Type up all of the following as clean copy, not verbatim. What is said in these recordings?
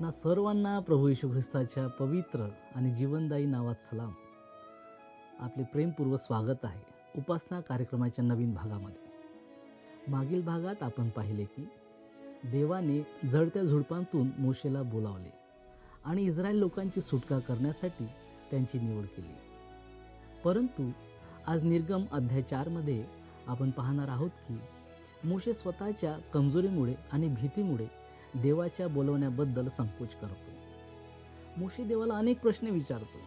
आपणा सर्वांना प्रभू येशू ख्रिस्ताच्या पवित्र आणि जीवनदायी नावात सलाम. आपले प्रेमपूर्वक स्वागत आहे उपासना कार्यक्रमाच्या नवीन भागामध्ये. मागील भागात आपण पाहिले की देवाने जळत्या झुडपांतून मोशेला बोलावले आणि इस्रायल लोकांची सुटका करण्यासाठी त्यांची निवड केली. परंतु आज निर्गम अध्याय 4मध्ये आपण पाहणार आहोत की मोशे स्वतःच्या कमजोरीमुळे आणि भीतीमुळे देवाच्या बोलवण्याबद्दल संकोच करतो. मोशे देवाला अनेक प्रश्न विचारतो.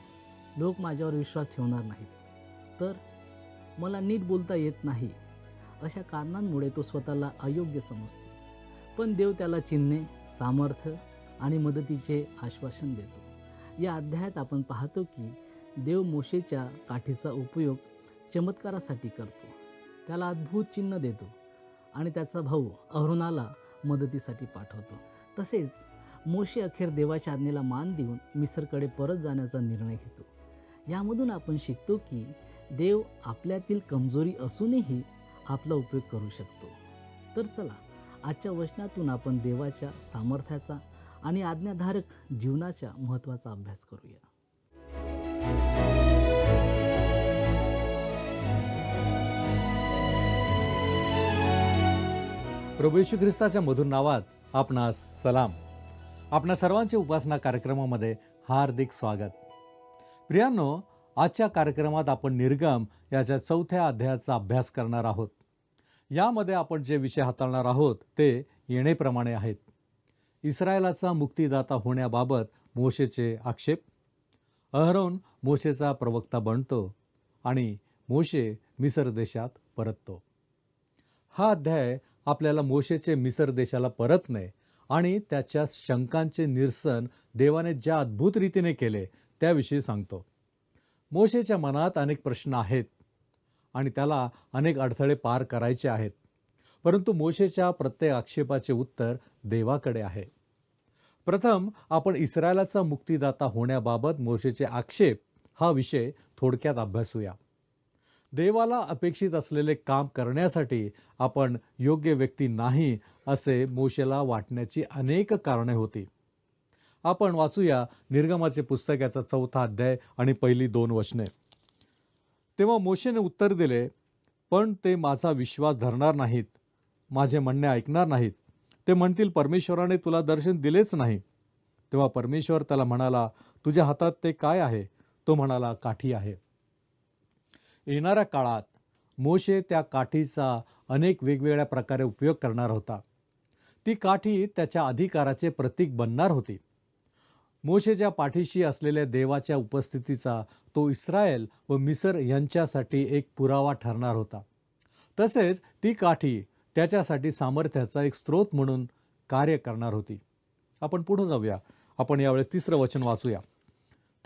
लोक माझ्यावर विश्वास ठेवणार नाहीत, तर मला नीट बोलता येत नाही, अशा कारणांमुळे तो स्वतःला अयोग्य समजतो. पण देव त्याला चिन्हे, सामर्थ्य आणि मदतीचे आश्वासन देतो. या अध्यायात आपण पाहतो की देव मोशेच्या काठीचा उपयोग चमत्कारासाठी करतो, त्याला अद्भुत चिन्ह देतो आणि त्याचा भाऊ अहरोनाला मदतीसाठी पाठवतो. तसेच मोशे अखेर देवाच्या आज्ञेला मान देऊन मिस्रकडे परत जाण्याचा निर्णय घेतो. यामधून आपण शिकतो की देव आपल्यातील कमजोरी असूनही आपला उपयोग करू शकतो. तर चला, आजच्या वचनातून आपण देवाच्या सामर्थ्याचा आणि आज्ञाधारक जीवनाच्या महत्त्वाचा अभ्यास करूया. प्रभू येशू ख्रिस्ताच्या मधुर नावात आपणास सलाम. आपणा सर्वांचे उपासना कार्यक्रमामध्ये हार्दिक स्वागत. प्रियांनो, आजच्या कार्यक्रमात आपण निर्गम याच्या 4थ्या अध्यायाचा अभ्यास करणार आहोत. यामध्ये आपण जे विषय हाताळणार आहोत ते येणेप्रमाणे आहेत. इस्रायलाचा मुक्तिदाता होण्याबाबत मोशेचे आक्षेप, अहरोन मोशेचा प्रवक्ता बनतो आणि मोशे मिस्र देशात परततो. हा अध्याय आपल्याला मोशेचे मिस्र देशाला परतणे आणि त्याच्या शंकांचे निरसन देवाने ज्या अद्भुत रीतीने केले त्याविषयी सांगतो. मोशेच्या मनात अनेक प्रश्न आहेत आणि त्याला अनेक अडथळे पार करायचे आहेत, परंतु मोशेच्या प्रत्येक आक्षेपाचे उत्तर देवाकडे आहे. प्रथम आपण इस्रायलाचा मुक्तिदाता होण्याबाबत मोशेचे आक्षेप हा विषय थोडक्यात अभ्यासूया. देवाला अपेक्षित असलेले काम करण्यासाठी आपण योग्य व्यक्ती नाही असे मोशेला वाटण्याची अनेक कारणे होती. आपण वाचूया निर्गमाचे पुस्तक याचा 4था अध्याय आणि पहिली 2 वचने. तेव्हा मोशेने उत्तर दिले, पण ते माझा विश्वास धरणार नाहीत, माझे म्हणणे ऐकणार नाहीत. ते म्हणतील, परमेश्वराने तुला दर्शन दिलेच नाही. तेव्हा परमेश्वर त्याला म्हणाला, तुझ्या हातात ते काय आहे? तो म्हणाला, काठी आहे. येणाऱ्या काळात मोशे त्या काठीचा अनेक वेगवेगळ्या प्रकारे उपयोग करणार होता. ती काठी त्याच्या अधिकाराचे प्रतीक बनणार होती. मोशेच्या पाठीशी असलेल्या देवाच्या उपस्थितीचा तो इस्रायल व मिस्र यांच्यासाठी एक पुरावा ठरणार होता. तसेच ती काठी त्याच्यासाठी सामर्थ्याचा एक स्रोत म्हणून कार्य करणार होती. आपण पुढे जाऊया. आपण यावेळेस 3रं वचन वाचूया.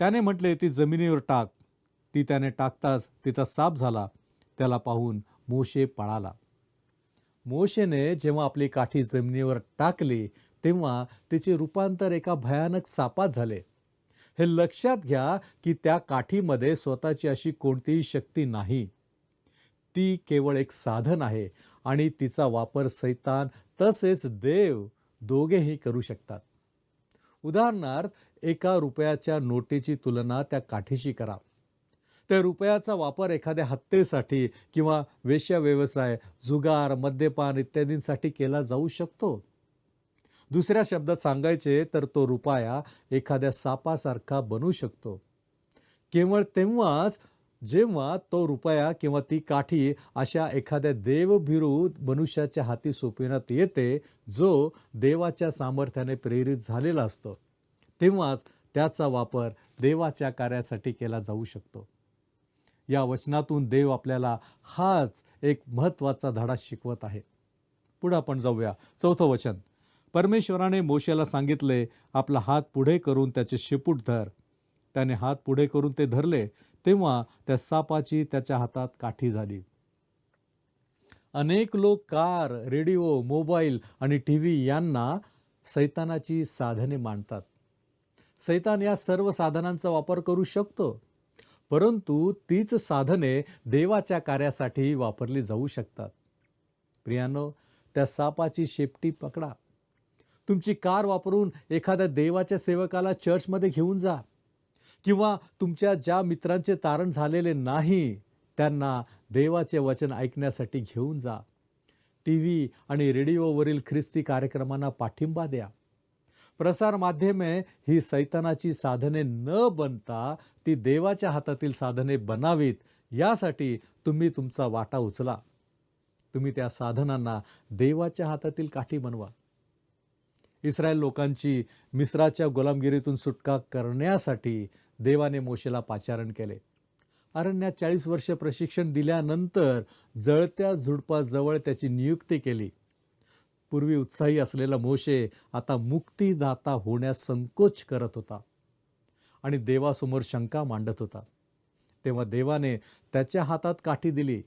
त्याने म्हटले, ती जमिनीवर टाक. ती त्याने टाकताच तिचा साप झाला. त्याला पाहून मोशे पळाला. मोशेने जेव्हा आपली काठी जमिनीवर टाकली तेव्हा तिचे रूपांतर एका भयानक सापात झाले. हे लक्षात घ्या की त्या काठीमध्ये स्वतःची अशी कोणतीही शक्ती नाही. ती केवळ एक साधन आहे आणि तिचा वापर सैतान तसेच देव दोघेही करू शकतात. उदाहरणार्थ, एका रुपयाच्या नोटेची तुलना त्या काठीशी करा. त्या रुपयाचा वापर एखाद्या हत्येसाठी किंवा वेश्या व्यवसाय, जुगार, मद्यपान इत्यादींसाठी केला जाऊ शकतो. दुसऱ्या शब्दात सांगायचे तर तो रुपया एखाद्या सापासारखा बनू शकतो. केवळ तेव्हाच जेव्हा तो रुपया किंवा ती काठी अशा एखाद्या देवभिरू मनुष्याच्या हाती सोपविण्यात येते, जो देवाच्या सामर्थ्याने प्रेरित झालेला असतो, तेव्हाच त्याचा वापर देवाच्या कार्यासाठी केला जाऊ शकतो. या वचनातून देव आपल्याला हाच एक महत्त्वाचा धडा शिकवत आहे. पुढे आपण जाऊया. 4थं वचन. परमेश्वराने मोशेला सांगितले, आपला हात पुढे करून त्याचे शेपूट धर. त्याने हात पुढे करून ते धरले, तेव्हा त्या सापाची त्याच्या हातात काठी झाली. अनेक लोक कार, रेडिओ, मोबाईल आणि TV यांना सैतानाची साधने मानतात. सैतान या सर्व साधनांचा वापर करू शकतो, परंतु तीच साधने देवाच्या कार्यासाठी वापरली जाऊ शकतात. प्रियांनो, त्या सापाची शेपटी पकडा. तुमची कार वापरून एखाद्या देवाच्या सेवकाला चर्चमध्ये घेऊन जा, किंवा तुमच्या ज्या मित्रांचे तारण झालेले नाही त्यांना देवाचे वचन ऐकण्यासाठी घेऊन जा. TV आणि रेडिओवरील ख्रिस्ती कार्यक्रमांना पाठिंबा द्या. प्रसारमाध्यमे ही सैतानाची साधने न बनता ती देवाच्या हातातील साधने बनावीत, यासाठी तुम्ही तुमचा वाटा उचला. तुम्ही त्या साधनांना देवाच्या हातातील काठी बनवा. इस्रायल लोकांची मिस्राच्या गुलामगिरीतून सुटका करण्यासाठी देवाने मोशेला पाचारण केले. अरण्यात 40 वर्ष प्रशिक्षण दिल्यानंतर जळत्या झुडपाजवळ त्याची नियुक्ती केली. पूर्वी उत्साही असलेला मोशे आता मुक्तिदाता होण्यास संकोच करत होता आणि देवासमोर शंका मांडत होता. तेव्हा देवाने त्याच्या हातात काठी दिली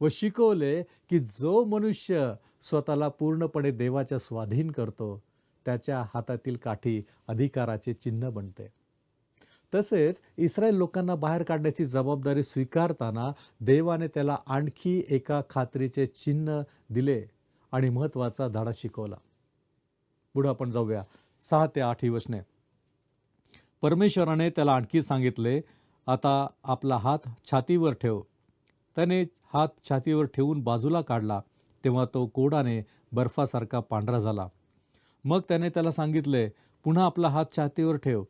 व शिकवले की जो मनुष्य स्वतःला पूर्णपणे देवाच्या स्वाधीन करतो त्याच्या हातातील काठी अधिकाराचे चिन्ह बनते. तसेच इस्रायल लोकांना बाहेर काढण्याची जबाबदारी स्वीकारताना देवाने त्याला आणखी एका खात्रीचे चिन्ह दिले आणि महत्त्वाचा धडा शिकवला. पुढे आपण जाऊया 6 ते 8 ही वचने. परमेश्वराने त्याला आणखी सांगितले, आता आपला हात छातीवर ठेव. त्याने हात छातीवर ठेवून बाजूला काढला, तेव्हा तो कोडाने बर्फासारखा पांढरा झाला. मग त्याने त्याला सांगितले, पुन्हा आपला हात छातीवर ठेव.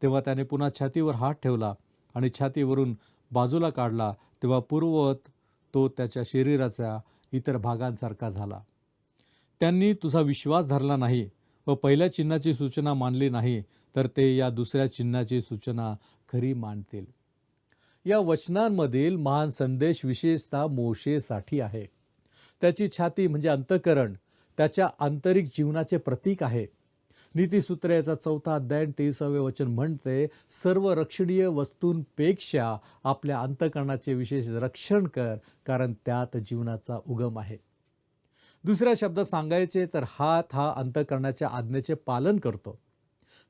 तेव्हा त्याने पुन्हा छातीवर हात ठेवला आणि छातीवरून बाजूला काढला, तेव्हा पूर्ववत तो त्याच्या शरीराच्या इतर भागांसारखा झाला. त्यांनी तुझा विश्वास धरला नाही व पहिल्या चिन्हाची सूचना मानली नाही, तर ते या दुसऱ्या चिन्हाची सूचना खरी मानतील. या वचनांमधील महान संदेश विशेषतः मोशेसाठी आहे. त्याची छाती म्हणजे अंतःकरण त्याच्या आंतरिक जीवनाचे प्रतीक आहे. नीतिसूत्र याचा 4 अध्याय 23 वचन म्हणते, सर्व रक्षणीय वस्तूंपेक्षा आपल्या अंतःकरणाचे विशेष रक्षण कर, कारण त्यात जीवनाचा उगम आहे. दुसऱ्या शब्दात सांगायचे तर हात हा अंतःकरणाच्या आज्ञेचे पालन करतो.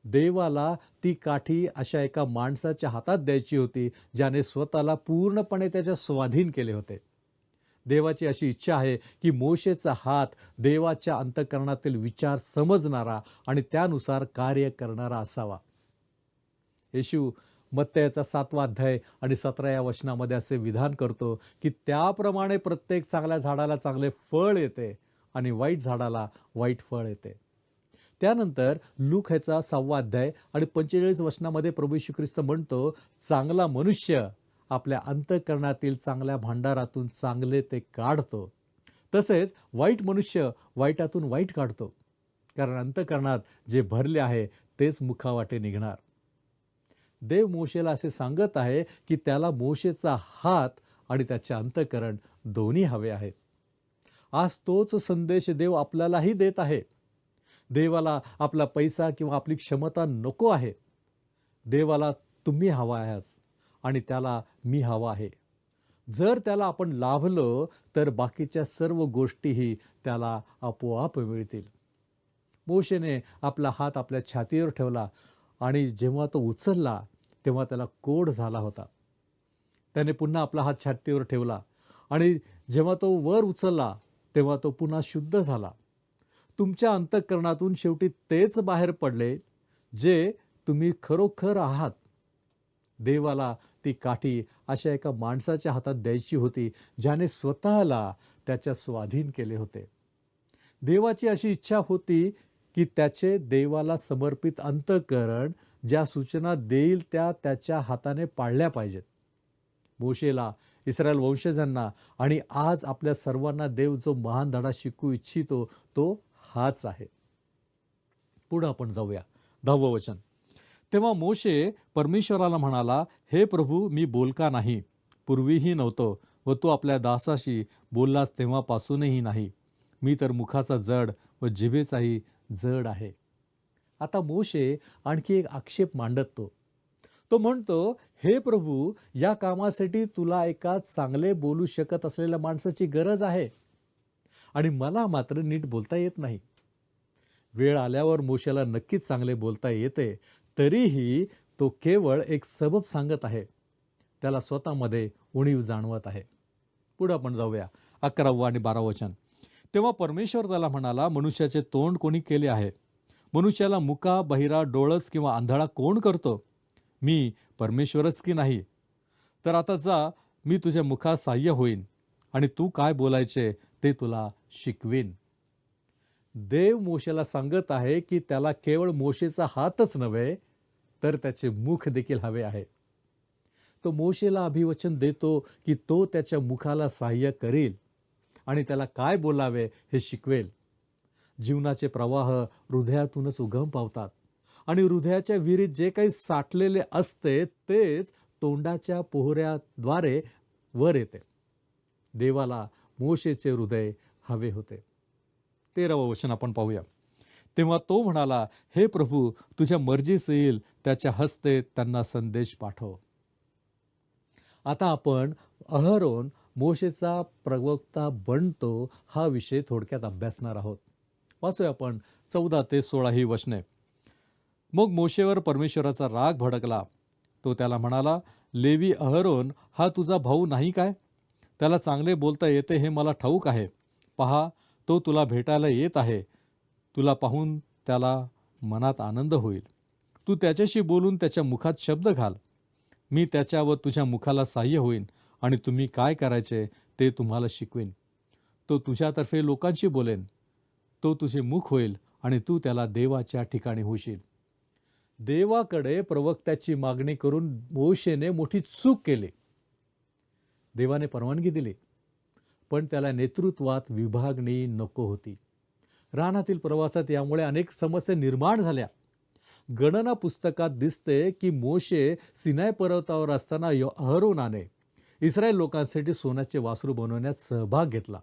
देवाला ती काठी अशा एका माणसाच्या हातात द्यायची होती ज्याने स्वतःला पूर्णपणे त्याच्या स्वाधीन केले होते. देवाची अशी इच्छा आहे की मोशेचा हात देवाच्या अंतःकरणातील विचार समजणारा आणि त्यानुसार कार्य करणारा असावा. येशू मत्तयाचा 7 अध्याय आणि 17 वचनामध्ये असे विधान करतो की त्याप्रमाणे प्रत्येक चांगल्या झाडाला चांगले फळ येते आणि वाईट झाडाला वाईट फळ येते. त्यानंतर लूक ह्याचा 6 अध्याय आणि 45 वचनामध्ये प्रभू येशू ख्रिस्त म्हणतो, चांगला मनुष्य आपल्या अंतःकरणातील चांगल्या भांडारातून चांगले ते काढतो, तसेच वाईट मनुष्य वाईटातून वाईट काढतो, कारण अंतःकरणात जे भरले आहे तेच मुखावाटे निघणार. देव मोशेला असे सांगत आहे की त्याला मोशेचा हात आणि त्याचे अंतःकरण दोन्ही हवे आहेत. आज तोच संदेश देव आपल्यालाही देत आहे. देवाला आपला पैसा किंवा आपली क्षमता नको आहे. देवाला तुम्ही हवा आहात आणि त्याला मी हवा आहे. जर त्याला आपण लाभलो तर बाकीच्या सर्व गोष्टीही त्याला आपोआप मिळतील. मोशेने आपला हात आपल्या छातीवर ठेवला आणि जेव्हा तो उचलला तेव्हा त्याला कोढ झाला होता. त्याने पुन्हा आपला हात छातीवर ठेवला आणि जेव्हा तो वर उचलला तेव्हा तो पुन्हा शुद्ध झाला. तुमच्या अंतःकरणातून शेवटी तेच बाहेर पडले जे तुम्ही खरोखर आहात. देवाला ती काठी अशा एका माणसाच्या हातात द्यायची होती ज्याने स्वतःला त्याच्या स्वाधीन केले होते. देवाची अशी इच्छा होती की त्याचे देवाला समर्पित अंतःकरण ज्या सूचना देईल त्या त्याच्या हाताने पाळल्या पाहिजेत. मोशेला, इस्रायल वंशजांना आणि आज आपल्या सर्वांना देव जो महान धडा शिकू इच्छितो तो हाच आहे. पुढे आपण जाऊया 10 वचन. तेव्हा मोशे परमेश्वराला म्हणाला, हे प्रभू, मी बोलका नाही, पूर्वीही नव्हतो व तू आपल्या दासाशी बोललास तेव्हापासूनही नाही. मी तर मुखाचा जड व जिभेचाही जड आहे. आता मोशे आणखी एक आक्षेप मांडतो. तो म्हणतो, हे प्रभू, या कामासाठी तुला एका चांगले बोलू शकत असलेल्या माणसाची गरज आहे आणि मला मात्र नीट बोलता येत नाही. वेळ आल्यावर मोशेला नक्कीच चांगले बोलता येते, तरीही तो केवळ एक सबब सांगत आहे. त्याला स्वतःमध्ये उणीव जाणवत आहे. पुढे आपण जाऊया 11 आणि 12 वचन. तेव्हा परमेश्वर त्याला म्हणाला, मनुष्याचे तोंड कोणी केले आहे? मनुष्याला मुका, बहिरा, डोळस किंवा आंधळा कोण करतो? मी परमेश्वरच की नाही? तर आता जा, मी तुझ्या मुखास सहाय्य होईन आणि तू काय बोलायचे ते तुला शिकवीन. देव मोशेला सांगत आहे की त्याला केवळ मोशेचा हातच नव्हे तर त्याचे मुख देखील हवे आहे. तो मोशेला अभिवचन देतो की तो त्याच्या मुखाला सहाय्य करेल आणि त्याला काय बोलावे हे शिकवेल. जीवनाचे प्रवाह हृदयातूनच उगम पावतात आणि हृदयाच्या विहिरीत जे काही साठलेले असते तेच तोंडाच्या पोहऱ्याद्वारे वर येते. देवाला मोशेचे हृदय हवे होते. 13वं वचन आपण पाहूया. तेव्हा तो म्हणाला, हे प्रभू, तुझ्या मर्जीस येईल त्याच्या हस्ते त्यांना संदेश पाठव. आता आपण अहरोन मोशेचा प्रवक्ता बनतो हा विषय थोडक्यात अभ्यासणार आहोत. वाचूया आपण 14 ते 16 ही वचने. मग मोशेवर परमेश्वराचा राग भडकला. तो त्याला म्हणाला, लेवी अहरोन हा तुझा भाऊ नाही काय? त्याला चांगले बोलता येते हे मला ठाऊक आहे. पहा, तो तुला भेटायला येत आहे. तुला पाहून त्याला मनात आनंद होईल. तू त्याच्याशी बोलून त्याच्या मुखात शब्द घाल. मी त्याच्या व तुझ्या मुखाला सहाय्य होईन आणि तुम्ही काय करायचे ते तुम्हाला शिकवेन. तो तुझ्यातर्फे लोकांशी बोलेन. तो तुझे मुख होईल आणि तू त्याला देवाच्या ठिकाणी होशील. देवाकडे प्रवक्त्याची मागणी करून मोशेने मोठी चूक केली. देवाने परवानगी दिली, पण त्याला नेतृत्वात विभागणी नको होती. रानातील प्रवासात यामुळे अनेक समस्या निर्माण झाल्या. गणना पुस्तकात दिसते की मोशे सिनाय पर्वतावर असताना अहरोनाने इस्रायल लोकांसाठी सोन्याचे वासरू बनवण्यात सहभाग घेतला.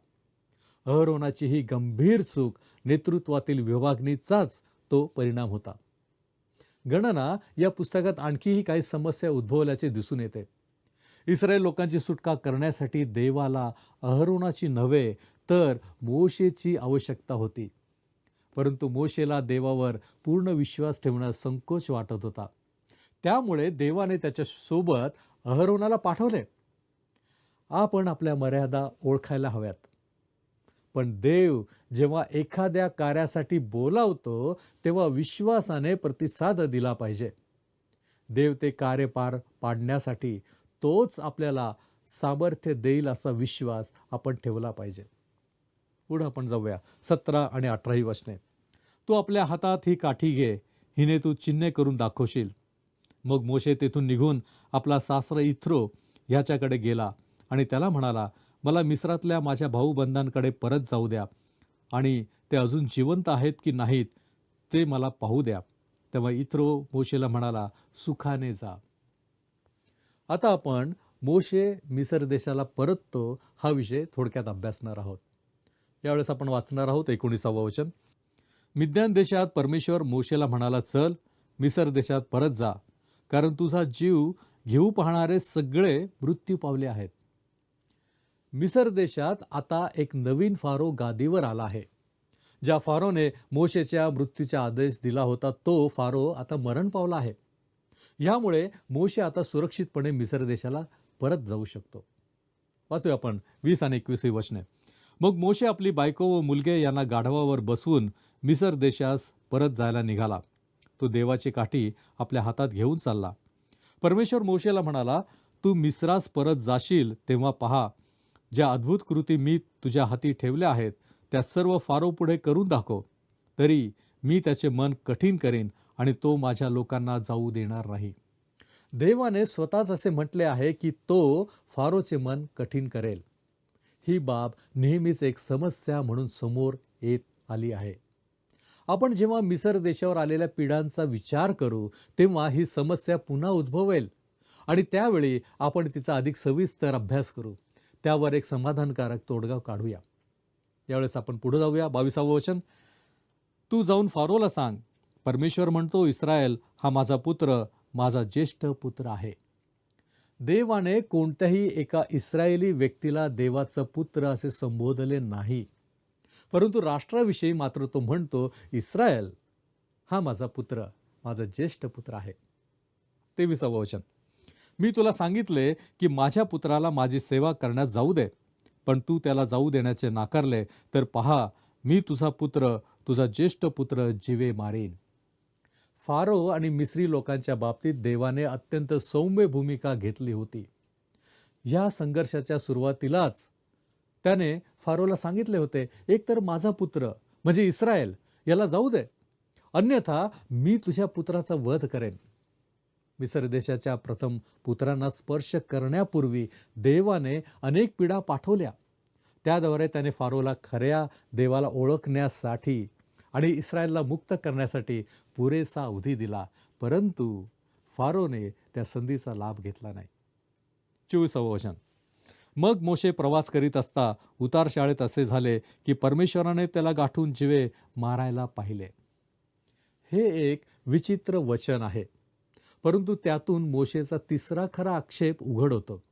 अहरोनाची ही गंभीर चूक नेतृत्वातील विभागणीचाच तो परिणाम होता. गणना या पुस्तकात आणखीही काही समस्या उद्भवल्याचे दिसून येते. इस्रायल लोकांची सुटका करण्यासाठी देवाला अहरोनाची नव्हे तर मोशेची आवश्यकता होती. परंतु मोशेला देवावर पूर्ण विश्वास ठेवण्यास संकोच वाटत होता. त्यामुळे देवाने त्याच्या सोबत अहरोनाला पाठवले. आपण आपल्या मर्यादा ओळखायला हव्यात. पण देव जेव्हा एखाद्या कार्यासाठी बोलावतो तेव्हा विश्वासाने प्रतिसाद दिला पाहिजे. देव ते कार्य पार पाडण्यासाठी तोच आपल्याला सामर्थ्य देईल असा विश्वास आपण ठेवला पाहिजे. पुढे आपण जाऊया 17 आणि 18 ही वचने. तू आपल्या हातात ही काठी घे, हिने तू चिन्हे करून दाखवशील. मग मोशे तेथून निघून आपला सासरा इथ्रो ह्याच्याकडे गेला आणि त्याला म्हणाला, मला मिस्रातल्या माझ्या भाऊबंधांकडे परत जाऊ द्या आणि ते अजून जिवंत आहेत की नाहीत ते मला पाहू द्या. तेव्हा इथ्रो मोशेला म्हणाला, सुखाने जा. आता आपण मोशे मिसर देशाला परततो हा विषय थोडक्यात अभ्यासणार आहोत. यावेळेस आपण वाचणार आहोत 19वं वचन. मिद्यान देशात परमेश्वर मोशेला म्हणाला, चल मिसर देशात परत जा, कारण तुझा जीव घेऊ पाहणारे सगळे मृत्यू पावले आहेत. मिसर देशात आता एक नवीन फारो गादीवर आला आहे. ज्या फारोने मोशेच्या मृत्यूचा आदेश दिला होता तो फारो आता मरण पावला आहे. यामुळे मोशे आता सुरक्षितपणे मिसर देशाला परत जाऊ शकतो. वाचूया आपण 20 आणि 21 ही वचने. मग मोशे आपली बायको व मुलगे यांना गाढवावर बसवून मिसर देशास परत जायला निघाला. तो देवाची काठी आपल्या हातात घेऊन चालला. परमेश्वर मोशेला म्हणाला, तू मिस्रास परत जाशील तेव्हा पहा, ज्या अद्भुत कृती मी तुझ्या हाती ठेवल्या आहेत त्या सर्व फारो पुढे करून दाखव. तरी मी त्याचे मन कठीण करीन आणि तो माझ्या लोकांना जाऊ देणार नाही. देवाने स्वतःच असे म्हटले आहे की तो फारोचे मन कठीण करेल. ही बाब नेहमीच एक समस्या म्हणून समोर येत आली आहे. आपण जेव्हा मिसर देशावर आलेल्या पिढ्यांचा विचार करू तेव्हा ही समस्या पुन्हा उद्भवेल आणि त्यावेळी आपण तिचा अधिक सविस्तर अभ्यास करू. त्यावर एक समाधानकारक तोडगा काढूया. यावेळेस आपण पुढे जाऊया. 22वं वचन. तू जाऊन फारोला सांग, परमेश्वर म्हणतो, इस्रायल हा माझा पुत्र, माझा ज्येष्ठ पुत्र आहे. देवाने कोणत्याही एका इस्रायली व्यक्तीला देवाचा पुत्र असे संबोधले नाही, परंतु राष्ट्राविषयी मात्र तो म्हणतो, इस्रायल हा माझा पुत्र, माझा ज्येष्ठ पुत्र आहे. 23वं वचन. मी तुला सांगितले की माझ्या पुत्राला माझी सेवा करण्यास जाऊ दे. पण तू त्याला जाऊ देण्याचे नाकारले, तर पहा, मी तुझा पुत्र, तुझा ज्येष्ठ पुत्र जीवे मारेन. फारो आणि मिस्री लोकांच्या बाबतीत देवाने अत्यंत सौम्य भूमिका घेतली होती. या संघर्षाच्या सुरुवातीलाच त्याने फारोला सांगितले होते, एक तर माझा पुत्र म्हणजे इस्रायल याला जाऊ दे, अन्यथा मी तुझ्या पुत्राचा वध करेन. मिस्र देशाच्या प्रथम पुत्रांना स्पर्श करण्यापूर्वी देवाने अनेक पिढा पाठवल्या. त्याद्वारे त्याने फारोला खऱ्या देवाला ओळखण्यासाठी आणि इस्रायलला मुक्त करण्यासाठी पुरेसा अवधी दिला. परंतु फारोने त्या संधीचा लाभ घेतला नाही. 24वे वचन. मग मोशे प्रवास करीत असता उतार शाळेत असे झाले की परमेश्वराने त्याला गाठून जीवे मारायला पाहिले. हे एक विचित्र वचन आहे, परंतु त्यातून मोशेचा तिसरा खरा आक्षेप उघड होतो.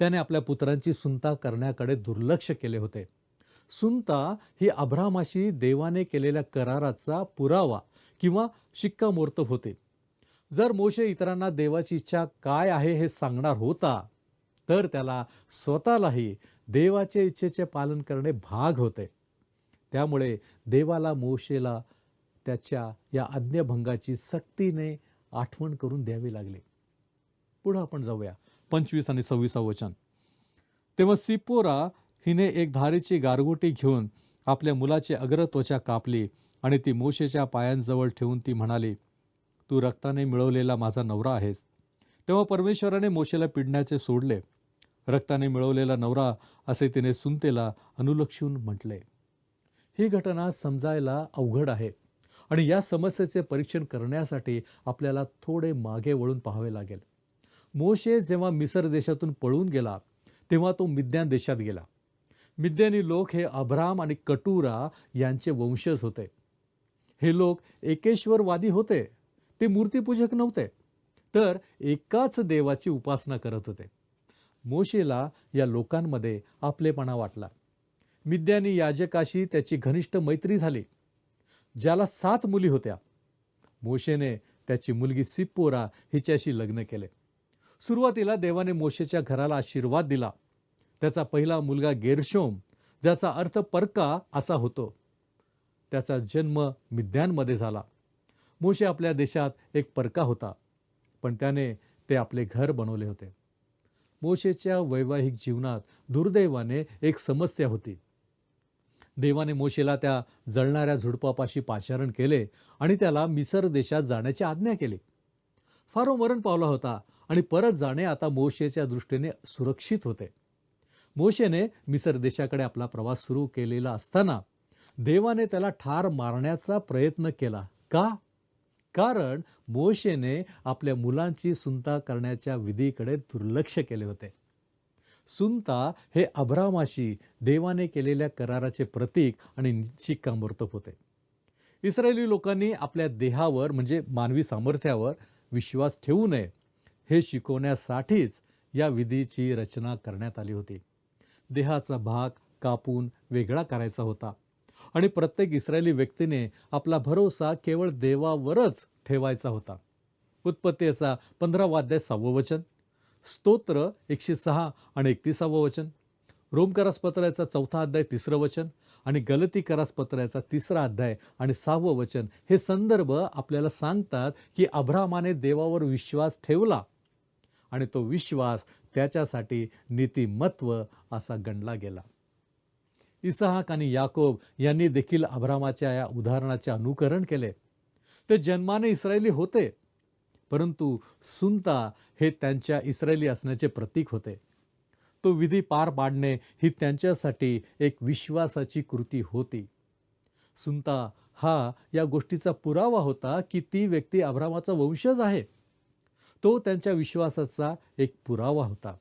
त्याने आपल्या पुत्रांची सुनता करण्याकडे दुर्लक्ष केले होते. सुनता ही अब्रामाशी देवाने केलेल्या कराराचा पुरावा किंवा शिक्कामोर्तब होते. जर मोशे इतरांना देवाची इच्छा काय आहे हे सांगणार होता, तर त्याला स्वतःलाही देवाच्या इच्छेचे पालन करणे भाग होते. त्यामुळे देवाला मोशेला त्याच्या या आज्ञाभंगाची सक्तीने आठवण करून द्यावी लागली. पुढे आपण जाऊया 25 आणि 26 वचन. तेव्हा सिप्पोरा हिने एक धारेची गारगोटी घेऊन आपल्या मुलाची अग्रत्वचा कापली आणि ती मोशेच्या पायांजवळ ठेवून ती म्हणाली, तू रक्ताने मिळवलेला माझा नवरा आहेस. तेव्हा परमेश्वराने मोशेला पिडण्याचे सोडले. रक्ताने मिळवलेला नवरा असे तिने सुनतेला अनुलक्षून म्हटले. ही घटना समजायला अवघड आहे आणि या समस्येचे परीक्षण करण्यासाठी आपल्याला थोडे मागे वळून पाहावे लागेल. मोशे जेव्हा मिस्र देशातून पळून गेला तेव्हा तो मिद्यान देशात गेला. मिद्यानी लोक हे अब्राम आणि कटुरा यांचे वंशज होते. हे लोक एकेश्वरवादी होते. ते मूर्तीपूजक नव्हते, तर एकाच देवाची उपासना करत होते. मोशेला या लोकांमध्ये आपलेपणा वाटला. मिद्यानी याजकाशी त्याची घनिष्ठ मैत्री झाली, ज्याला 7 मुली होत्या. मोशेने त्याची मुलगी सिप्पोरा हिच्याशी लग्न केले. सुरुवातीला देवाने मोशेच्या घराला आशीर्वाद दिला. त्याचा पहिला मुलगा गेर्शोम, ज्याचा अर्थ परका असा होतो, त्याचा जन्म मिद्यानमध्ये झाला. मोशे आपल्या देशात एक परका होता, पण त्याने ते आपले घर बनवले होते. मोशेच्या वैवाहिक जीवनात दुर्दैवाने एक समस्या होती. देवाने मोशेला त्या जळणाऱ्या झुडपापाशी पाचारण केले आणि त्याला मिस्र देशात जाण्याची आज्ञा केली. फारो मरण पावला होता आणि परत जाणे आता मोशेच्या दृष्टीने सुरक्षित होते. मोशेने मिस्र देशाकडे आपला प्रवास सुरू केलेला असताना देवाने त्याला ठार मारण्याचा प्रयत्न केला. का? कारण मोशेने आपल्या मुलांची सुनता करण्याच्या विधीकडे दुर्लक्ष केले होते. सुनता हे अब्रामाशी देवाने केलेल्या कराराचे प्रतीक आणि शिक्कामोर्तब होते. इस्रायली लोकांनी आपल्या देहावर म्हणजे मानवी सामर्थ्यावर विश्वास ठेवू नये हे शिकवण्यासाठीच या विधीची रचना करण्यात आली होती. देहाचा भाग कापून वेगळा करायचा होता आणि प्रत्येक इस्रायली व्यक्तीने आपला भरोसा केवळ देवावरच ठेवायचा होता. उत्पत्तीचा 15वा अध्याय 6वे वचन, स्तोत्र 106 आणि 31वे वचन, रोमकरासपत्राचा 4था अध्याय 3रं वचन आणि गलतीकरासपत्राचा 3रा अध्याय आणि 6वं वचन हे संदर्भ आपल्याला सांगतात की अब्रामाने देवावर विश्वास ठेवला आणि तो विश्वास त्याच्यासाठी नीतिमत्व असा गणला गेला. इसहाक आणि याकोब यांनी देखील अब्रामाच्या या उदाहरणाचे अनुकरण केले. ते जन्माने इस्रायली होते, परंतु सुनता हे त्यांच्या इस्रायली असण्याचे प्रतीक होते. तो विधी पार पाडणे ही त्यांच्यासाठी एक विश्वासाची कृती होती. सुनता हा या गोष्टीचा पुरावा होता की ती व्यक्ती अब्रामाचा वंशज आहे. तो त्यांच्या विश्वासाचा एक पुरावा होता.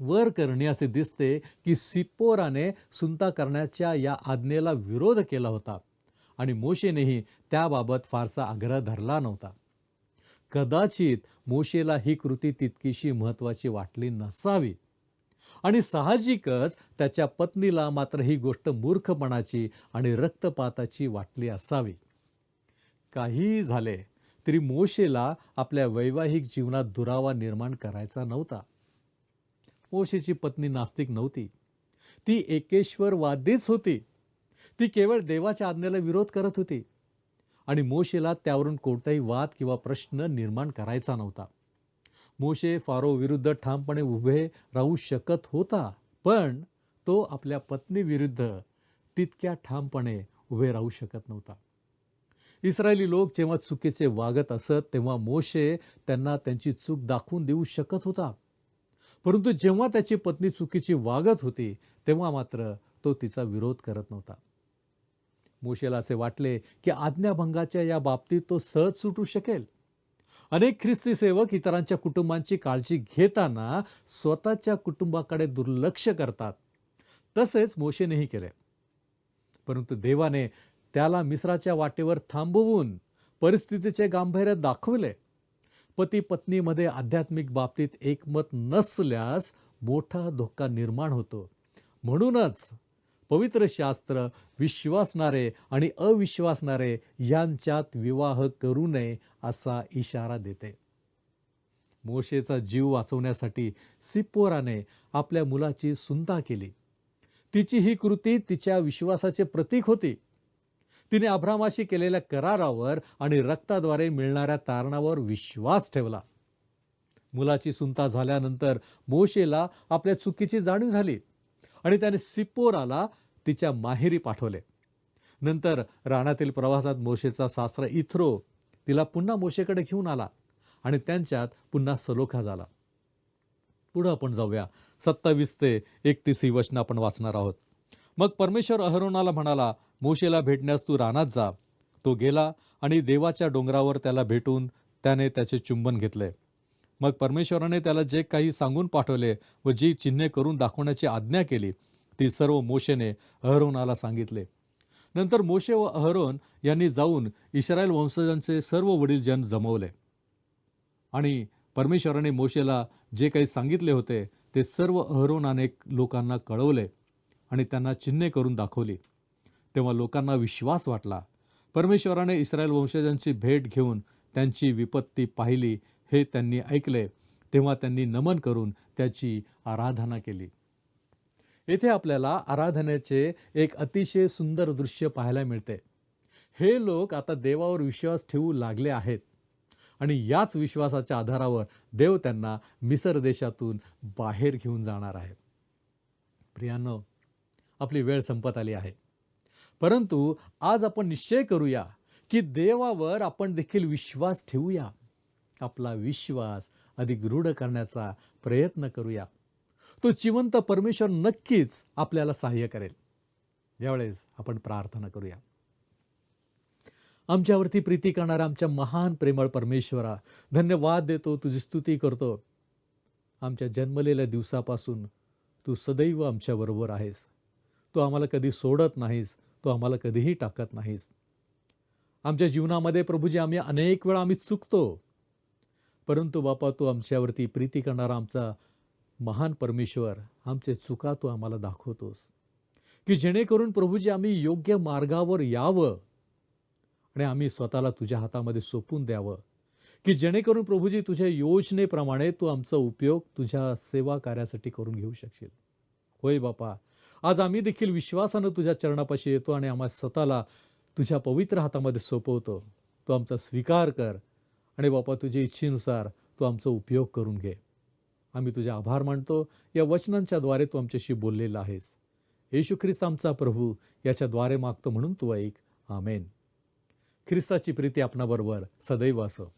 वर करणे असे दिसते की सिप्पोराने सुनता करण्याच्या या आज्ञेला विरोध केला होता आणि मोशेनेही त्याबाबत फारसा आग्रह धरला नव्हता. कदाचित मोशेला ही कृती तितकीशी महत्त्वाची वाटली नसावी आणि साहजिकच त्याच्या पत्नीला मात्र ही गोष्ट मूर्खपणाची आणि रक्तपाताची वाटली असावी. काही झाले तरी मोशेला आपल्या वैवाहिक जीवनात दुरावा निर्माण करायचा नव्हता. मोशेची पत्नी नास्तिक नव्हती. ती एकेश्वरवादीच होती. ती केवळ देवाच्या आज्ञेला विरोध करत होती आणि मोशेला त्यावरून कोणताही वाद किंवा प्रश्न निर्माण करायचा नव्हता. मोशे फारो विरुद्ध ठामपणे उभे राहू शकत होता, पण तो आपल्या पत्नीविरुद्ध तितक्या ठामपणे उभे राहू शकत नव्हता. इस्रायली लोक जेव्हा चुकीचे वागत असत तेव्हा मोशे त्यांना त्यांची चूक दाखवून देऊ शकत होता. परंतु जेव्हा त्याची पत्नी चुकीची वागत होती तेव्हा मात्र तो तिचा विरोध करत नव्हता. मोशेला असे वाटले की आज्ञाभंगाच्या या बाबतीत तो सहज सुटू शकेल. अनेक ख्रिस्ती सेवक इतरांच्या कुटुंबांची काळजी घेताना स्वतःच्या कुटुंबाकडे दुर्लक्ष करतात. तसेच मोशेनेही केले. परंतु देवाने त्याला मिस्राच्या वाटेवर थांबवून परिस्थितीचे गांभीर्य दाखवले. पती पत्नीमध्ये आध्यात्मिक बाबतीत एकमत नसल्यास मोठा धोका निर्माण होतो. म्हणूनच पवित्र शास्त्र विश्वासणारे आणि अविश्वासणारे यांच्यात विवाह करू नये असा इशारा देते. मोशेचा जीव वाचवण्यासाठी सिप्पोराने आपल्या मुलाची सुंता केली. तिची ही कृती तिच्या विश्वासाचे प्रतीक होती. तिने अब्रामाशी केलेल्या करारावर आणि रक्ताद्वारे मिळणाऱ्या तारणावर विश्वास ठेवला. मुलाची सुंता झाल्यानंतर मोशेला आपल्या चुकीची जाणीव झाली आणि त्याने सिप्पोराला तिच्या माहेरी पाठवले. नंतर रानातील प्रवासात मोशेचा सासरा इथ्रो तिला पुन्हा मोशेकडे घेऊन आला आणि त्यांच्यात पुन्हा सलोखा झाला. पुढे आपण जाऊया. 27 ते 31 ही वचनं आपण वाचणार आहोत. मग परमेश्वर अहरोनाला म्हणाला, मोशेला भेटण्यास तू रानात जा. तो गेला आणि देवाच्या डोंगरावर त्याला भेटून त्याने त्याचे चुंबन घेतले. मग परमेश्वराने त्याला जे काही सांगून पाठवले व जी चिन्हे करून दाखवण्याची आज्ञा केली ती सर्व मोशेने अहरोनाला सांगितले. नंतर मोशे व अहरोन यांनी जाऊन इस्रायल वंशजांचे सर्व वडील जन जमवले आणि परमेश्वराने मोशेला जे काही सांगितले होते ते सर्व अहरोनाने लोकांना कळवले आणि त्यांना चिन्हे करून दाखवली. तेव्हा लोकांना विश्वास वाटला. परमेश्वराने इस्रायल वंशजांची भेट घेऊन त्यांची विपत्ती पाहिली हे त्यांनी ऐकले. तेव्हा त्यांनी नमन करून त्याची आराधना केली. येथे आपल्याला आराधनेचे एक अतिशय सुंदर दृश्य पाहायला मिळते. हे लोक आता देवावर विश्वास ठेवू लागले आहेत आणि याच विश्वासाच्या आधारावर देव त्यांना मिस्र देशातून बाहेर घेऊन जाणार आहे. प्रियांनो, आपली वेळ संपत आली आहे. परंतु आज आपण निश्चय करूया की देवावर आपण देखील विश्वास ठेवूया. आपला विश्वास अधिक दृढ करण्याचा प्रयत्न करूया. तो जिवंत परमेश्वर नक्कीच आपल्याला सहाय्य करेल. यावेळेस आपण प्रार्थना करूया. आमच्यावरती प्रीती करणारा आमच्या महान प्रेमळ परमेश्वरा, धन्यवाद देतो, तुझी स्तुती करतो. आमच्या जन्मलेल्या दिवसापासून तू सदैव आमच्याबरोबर आहेस. तू आम्हाला कधी सोडत नाहीस, तू आम्हाला कधीही टाकत नाहीस. आमच्या जीवनामध्ये प्रभूजी अनेक वेळा आम्ही चुकतो, परंतु बापा तू आमच्यावरती प्रीती करणारा आमचा महान परमेश्वर, आमचे चुका तू आम्हाला दाखवतोस की जेणेकरून प्रभूजी आम्ही योग्य मार्गावर यावं आणि आम्ही स्वतःला तुझ्या हातामध्ये सोपून द्यावं की जेणेकरून प्रभूजी तुझ्या योजनेप्रमाणे तू आमचा उपयोग तुझ्या सेवा कार्यासाठी करून घेऊ शकशील. होय बापा, आज आम्ही देखील विश्वासानं तुझ्या चरणापाशी येतो आणि आम्हा स्वतःला तुझ्या पवित्र हातामध्ये सोपवतो. तू आमचा स्वीकार कर आणि बापा तुझ्या इच्छेनुसार तू आमचा उपयोग करून घे. आम्ही तुझे आभार मानतो. या वचनांच्या द्वारे तू आमच्याशी बोललेला आहेस. येशू ख्रिस्त आमचा प्रभू याच्या द्वारे मागतो म्हणून तू ऐक. आमेन. ख्रिस्ताची प्रीती आपणाबरोबर सदैव असो.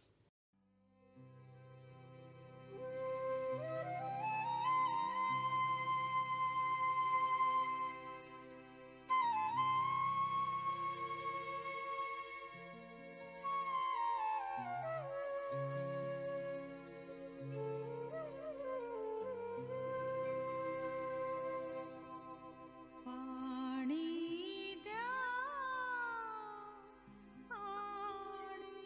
पाणी द्या, पाणी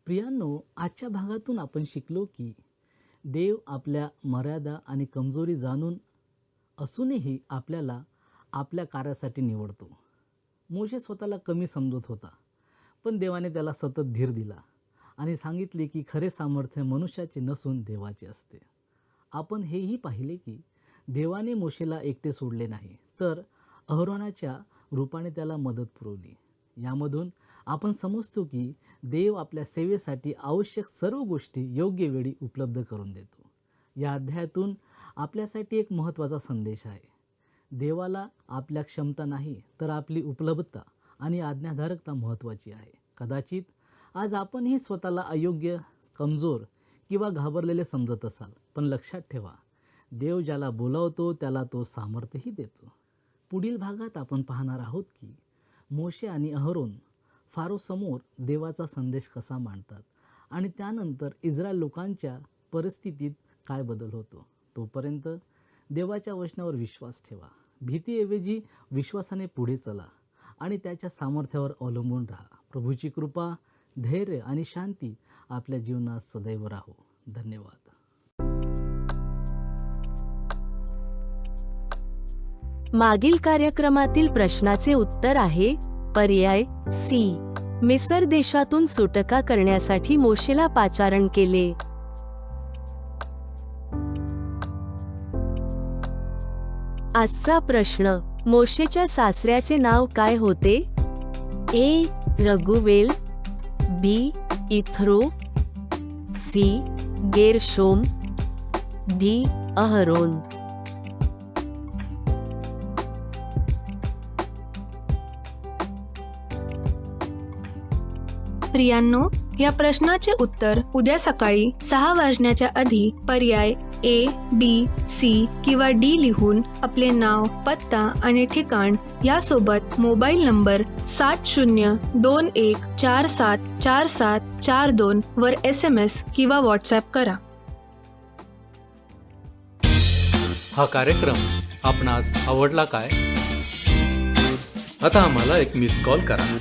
प्रियांनो, आजच्या भागातून आपण शिकलो की देव आपल्या मर्यादा आणि कमजोरी जाणून असूनही आपल्याला आपल्या कार्यासाठी निवडतो. मोशे स्वतःला कमी समजत होता, पण देवाने त्याला सतत धीर दिला आणि सांगितले की खरे सामर्थ्य मनुष्याचे नसून देवाचे असते. आपण हेही पाहिले की देवाने मोशेला एकटे सोडले नाही, तर अहरोनाच्या रूपाने त्याला मदत पुरवली. यामधून आपण समजतो की देव आपल्या सेवेसाठी आवश्यक सर्व गोष्टी योग्य वेळी उपलब्ध करून देतो. या अध्यायातून आपल्यासाठी एक महत्त्वाचा संदेश आहे. देवाला आपल्या क्षमता नाही, तर आपली उपलब्धता आणि आज्ञाधारकता महत्त्वाची आहे. कदाचित आज आपणही स्वतःला अयोग्य, कमजोर किंवा घाबरलेले समजत असाल, पण लक्षात ठेवा, देव ज्याला बोलावतो त्याला तो सामर्थ्यही देतो. पुढील भागात आपण पाहणार आहोत की मोशे आणि अहरोन फारोसमोर देवाचा संदेश कसा मांडतात आणि त्यानंतर इस्रायल लोकांच्या परिस्थितीत काय बदल होतो. तोपर्यंत देवाच्या वचनावर विश्वास ठेवा. भीतीऐवजी विश्वासाने पुढे चला आणि त्याच्या सामर्थ्यावर अवलंबून राहा. प्रभूची कृपा, धैर्य आणि शांती आपल्या जीवनात सदैव राहो. धन्यवाद. मागील कार्यक्रमातील प्रश्नाचे उत्तर आहे पर्याय सी. मिसर देशातून सुटका करण्यासाठी मोशेला पाचारण केले. आजचा प्रश्न, मोशेच्या सासऱ्याचे नाव काय होते? ए. रगुवेल, बी. इथ्रो, सी. गेरशोम, डी. अहरोन. प्रियांनो, या प्रश्नाचे उत्तर उद्या सकाळी 6 वाजण्याच्या आधी पर्याय ए, बी, सी किंवा डी लिहून आपले नाव, पत्ता आणि ठिकाण यासोबत मोबाईल नंबर 7021474742 वर SMS किंवा व्हॉट्सॲप करा. हा कार्यक्रम आपणास आवडला काय? आता आम्हाला एक मिस कॉल करा.